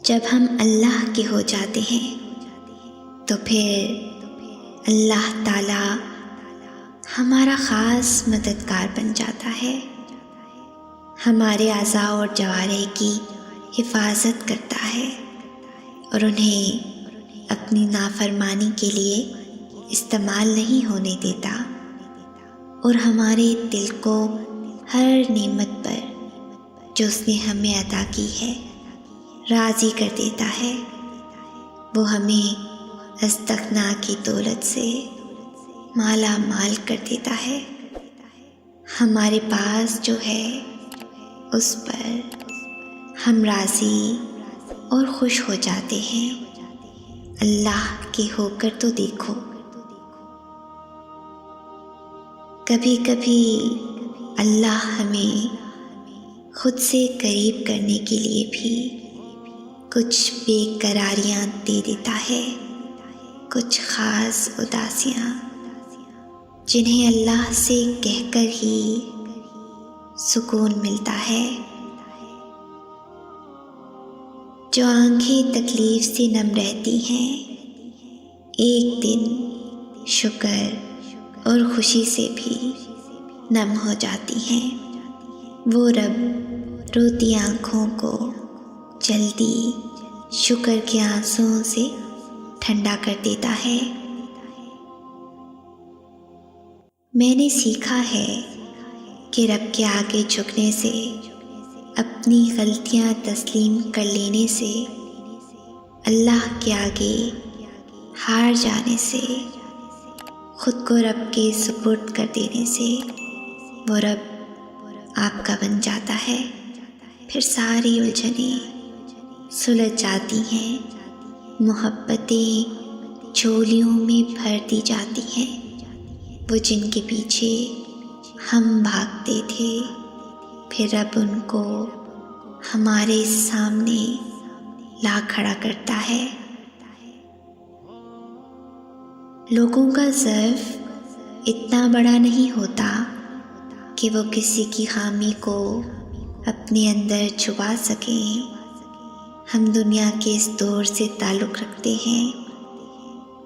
जब हम अल्लाह के हो जाते हैं तो फिर अल्लाह ताला हमारा ख़ास मददगार बन जाता है। हमारे आज़ा और जवारिह की हिफाजत करता है और उन्हें अपनी नाफरमानी के लिए इस्तेमाल नहीं होने देता और हमारे दिल को हर नेमत पर जो उसने हमें अता की है राज़ी कर देता है। वो हमें अस्तगना की दौलत से माला माल कर देता है। हमारे पास जो है उस पर हम राज़ी और खुश हो जाते हैं। अल्लाह के होकर तो देखो। कभी कभी अल्लाह हमें खुद से करीब करने के लिए भी कुछ बेकरारियाँ दे देता है, कुछ ख़ास उदासियाँ जिन्हें अल्लाह से कहकर ही सुकून मिलता है। जो आँखें तकलीफ़ से नम रहती हैं एक दिन शुक्र और खुशी से भी नम हो जाती हैं। वो रब रोती आँखों को जल्दी शुक्र के आंसुओं से ठंडा कर देता है। मैंने सीखा है कि रब के आगे झुकने से, अपनी गलतियां तस्लीम कर लेने से, अल्लाह के आगे हार जाने से, खुद को रब के सुपुर्द कर देने से वो रब आपका बन जाता है। फिर सारी उलझने सुलझ जाती हैं, मोहब्बतें झोलियों में भर दी जाती हैं। वो जिनके पीछे हम भागते थे फिर अब उनको हमारे सामने ला खड़ा करता है। लोगों का ज़र्फ इतना बड़ा नहीं होता कि वो किसी की खामी को अपने अंदर छुपा सकें। हम दुनिया के इस दौर से ताल्लुक़ रखते हैं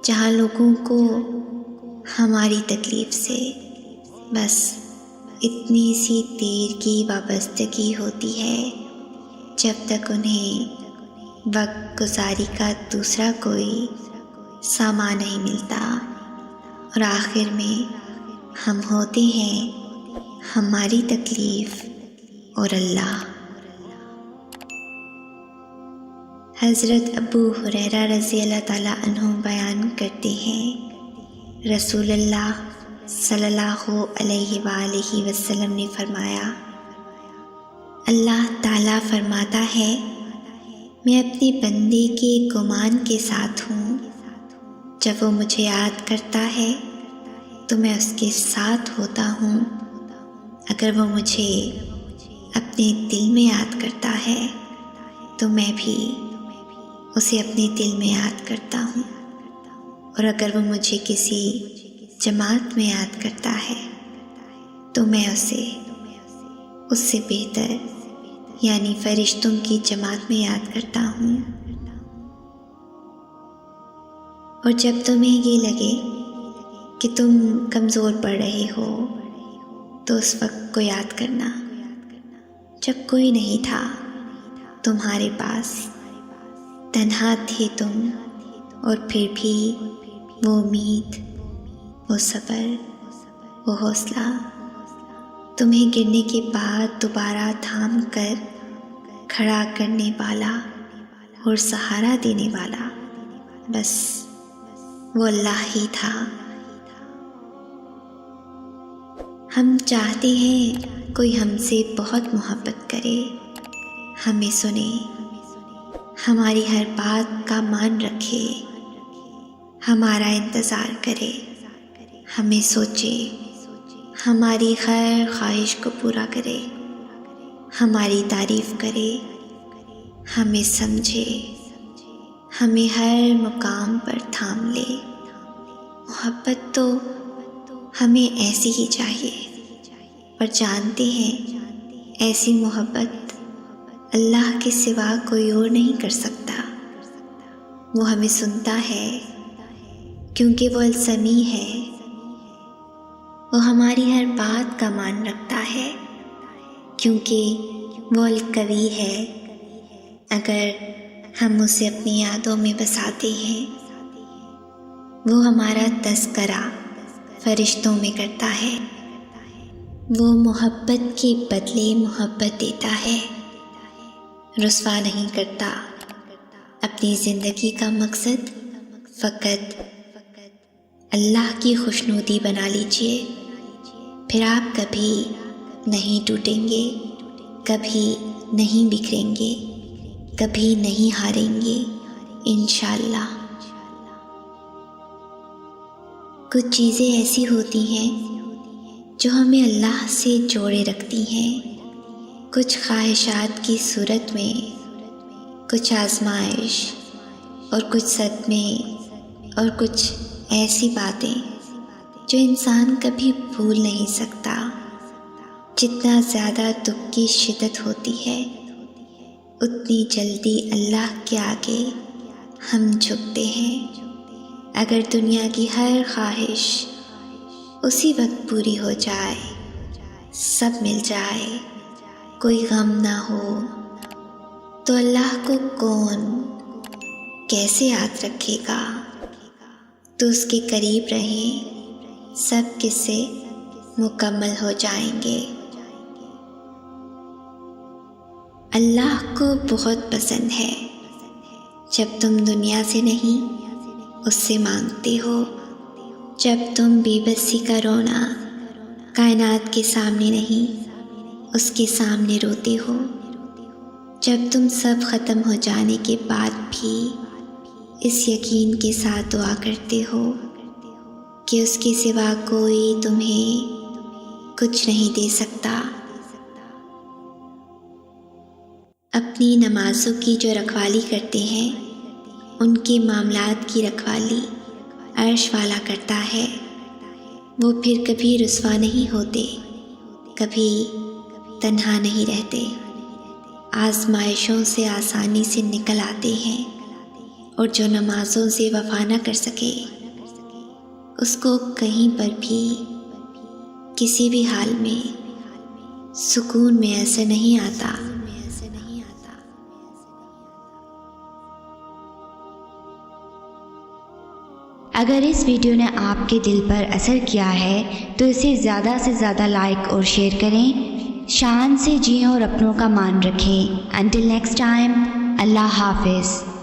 जहाँ लोगों को हमारी तकलीफ़ से बस इतनी सी देर की वाबस्तगी होती है जब तक उन्हें वक्त गुजारी का दूसरा कोई सामान नहीं मिलता और आखिर में हम होते हैं हमारी तकलीफ़ और अल्लाह। हज़रत अबू हुरैरा रज़ी अल्लाह ताला अन्हु बयान करते हैं, रसूलुल्लाह सल्लल्लाहु अलैहि वसल्लम ने फरमाया, अल्लाह ताला फरमाता है, मैं अपने बंदे के गुमान के साथ हूँ। जब वो मुझे याद करता है तो मैं उसके साथ होता हूँ। अगर वो मुझे अपने दिल में याद करता है तो मैं भी उसे अपने दिल में याद करता हूँ और अगर वो मुझे किसी जमात में याद करता है तो मैं उसे उससे बेहतर यानी फरिश्तों की जमात में याद करता हूँ। और जब तुम्हें ये लगे कि तुम कमज़ोर पड़ रहे हो तो उस वक्त को याद करना जब कोई नहीं था तुम्हारे पास, तन्हा थे तुम और फिर भी वो उम्मीद, वो सब्र, वो हौसला तुम्हें गिरने के बाद दोबारा थाम कर खड़ा करने वाला और सहारा देने वाला बस वो अल्लाह ही था। हम चाहते हैं कोई हमसे बहुत मोहब्बत करे, हमें सुने, हमारी हर बात का मान रखे, हमारा इंतज़ार करे, हमें सोचे, हमारी खैर ख्वाहिश को पूरा करे, हमारी तारीफ़ करे, हमें समझे, हमें हर मुकाम पर थाम ले। मोहब्बत तो हमें ऐसी ही चाहिए, पर जानते हैं ऐसी मोहब्बत अल्लाह के सिवा कोई और नहीं कर सकता। वो हमें सुनता है क्योंकि वो अलसमी है। वो हमारी हर बात का मान रखता है क्योंकि वो अलकवी है। अगर हम उसे अपनी यादों में बसाते हैं, वो हमारा तज़किरा फरिश्तों में करता है। वो मोहब्बत के बदले मोहब्बत देता है, रुस्वा नहीं करता। अपनी ज़िंदगी का मकसद फ़कत अल्लाह की खुशनुदी बना लीजिए, फिर आप कभी नहीं टूटेंगे, कभी नहीं बिखरेंगे, कभी नहीं हारेंगे इंशाअल्लाह। कुछ चीज़ें ऐसी होती हैं जो हमें अल्लाह से जोड़े रखती हैं, कुछ ख्वाहिशात की सूरत में, कुछ आजमाइश और कुछ सदमे और कुछ ऐसी बातें जो इंसान कभी भूल नहीं सकता। जितना ज़्यादा दुख की शिद्दत होती है, उतनी जल्दी अल्लाह के आगे हम झुकते हैं। अगर दुनिया की हर ख्वाहिश उसी वक्त पूरी हो जाए, सब मिल जाए, कोई गम ना हो, तो अल्लाह को कौन कैसे याद रखेगा। तो उसके करीब रहें, सब किस्से मुकम्मल हो जाएंगे। अल्लाह को बहुत पसंद है जब तुम दुनिया से नहीं उससे मांगते हो, जब तुम बेबसी का रोना कायनात के सामने नहीं उसके सामने रोते हो, जब तुम सब ख़त्म हो जाने के बाद भी इस यकीन के साथ दुआ करते हो कि उसके सिवा कोई तुम्हें कुछ नहीं दे सकता। अपनी नमाज़ों की जो रखवाली करते हैं, उनके मामलात की रखवाली अर्श वाला करता है। वो फिर कभी रुस्वा नहीं होते, कभी तन्हा नहीं रहते, आज़माइशों से आसानी से निकल आते हैं। और जो नमाज़ों से वफ़ा न कर सके, उसको कहीं पर भी किसी भी हाल में सुकून में असर नहीं आता। अगर इस वीडियो ने आपके दिल पर असर किया है तो इसे ज़्यादा से ज़्यादा लाइक और शेयर करें। शान से जिएं और अपनों का मान रखें। अंटिल नेक्स्ट टाइम, अल्लाह हाफ़िज़।